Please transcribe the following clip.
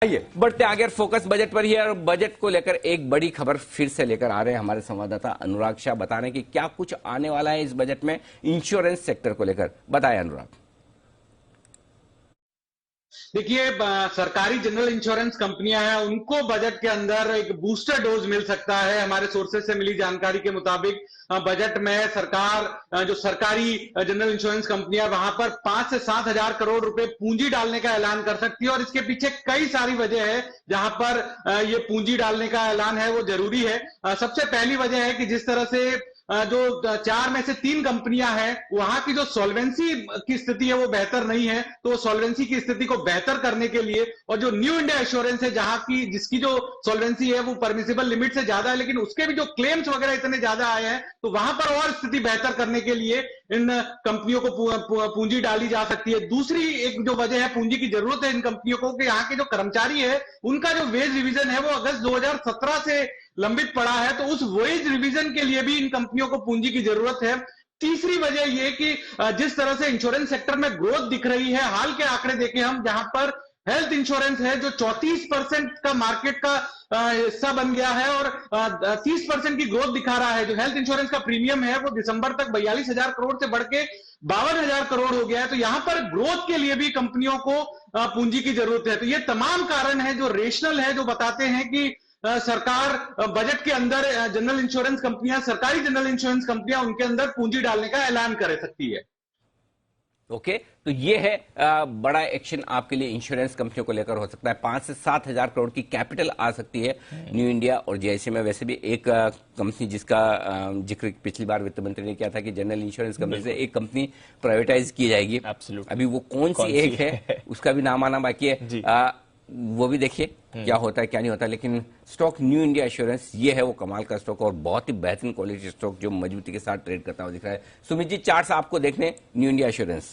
आइए बढ़ते आगे, फोकस बजट पर ही है और बजट को लेकर एक बड़ी खबर फिर से लेकर आ रहे हैं हमारे संवाददाता अनुराग शाह। बता रहे हैं कि क्या कुछ आने वाला है इस बजट में इंश्योरेंस सेक्टर को लेकर। बताएं अनुराग। देखिए, सरकारी जनरल इंश्योरेंस कंपनियां हैं, उनको बजट के अंदर एक बूस्टर डोज मिल सकता है। हमारे सोर्सेज से मिली जानकारी के मुताबिक बजट में सरकार जो सरकारी जनरल इंश्योरेंस कंपनियां, वहां पर 5 से 7 हजार करोड़ रुपए पूंजी डालने का ऐलान कर सकती है। और इसके पीछे कई सारी वजह है जहां पर ये पूंजी डालने का ऐलान है वो जरूरी है। सबसे पहली वजह है कि जिस तरह से जो 4 में से 3 कंपनियां हैं, वहां की जो सॉल्वेंसी की स्थिति है वो बेहतर नहीं है। तो सॉल्वेंसी की स्थिति को बेहतर करने के लिए, और जो न्यू इंडिया एश्योरेंस है जहां की जिसकी जो सॉल्वेंसी है वो परमिसिबल लिमिट से ज्यादा है, लेकिन उसके भी जो क्लेम्स वगैरह इतने ज्यादा आए हैं, तो वहां पर और स्थिति बेहतर करने के लिए इन कंपनियों को पूंजी डाली जा सकती है। दूसरी एक जो वजह है पूंजी की जरूरत है इन कंपनियों को, कि यहाँ के जो कर्मचारी है उनका जो वेज रिवीजन है वो अगस्त 2017 से लंबित पड़ा है। तो उस वेज रिवीजन के लिए भी इन कंपनियों को पूंजी की जरूरत है। तीसरी वजह यह कि जिस तरह से इंश्योरेंस सेक्टर में ग्रोथ दिख रही है, हाल के आंकड़े देखें हम, जहां पर हेल्थ इंश्योरेंस है जो 34% का मार्केट का हिस्सा बन गया है और 30% की ग्रोथ दिखा रहा है। जो हेल्थ इंश्योरेंस का प्रीमियम है वो दिसंबर तक 42,000 करोड़ से बढ़ के 52,000 करोड़ हो गया है। तो यहां पर ग्रोथ के लिए भी कंपनियों को पूंजी की जरूरत है। तो ये तमाम कारण है जो रेशनल है, जो बताते हैं कि सरकार बजट के अंदर जनरल इंश्योरेंस कंपनियां, सरकारी जनरल इंश्योरेंस कंपनियां, उनके अंदर पूंजी डालने का ऐलान कर सकती है। ओके, तो ये है बड़ा एक्शन आपके लिए इंश्योरेंस कंपनियों को लेकर हो सकता है। 5 से 7 हजार करोड़ की कैपिटल आ सकती है न्यू इंडिया और जेआईसी में। वैसे भी एक कंपनी जिसका जिक्र पिछली बार वित्त मंत्री ने किया था कि जनरल इंश्योरेंस कंपनी से एक कंपनी प्राइवेटाइज की जाएगी। अभी वो कौन सी एक है उसका भी नाम आना बाकी है। वो भी देखिए क्या होता है क्या नहीं होता। लेकिन स्टॉक न्यू इंडिया एश्योरेंस ये है वो कमाल का स्टॉक और बहुत ही बेहतरीन क्वालिटी स्टॉक जो मजबूती के साथ ट्रेड करता हुआ दिख रहा है। सुमित जी, चार्ट्स आपको देखने न्यू इंडिया एश्योरेंस।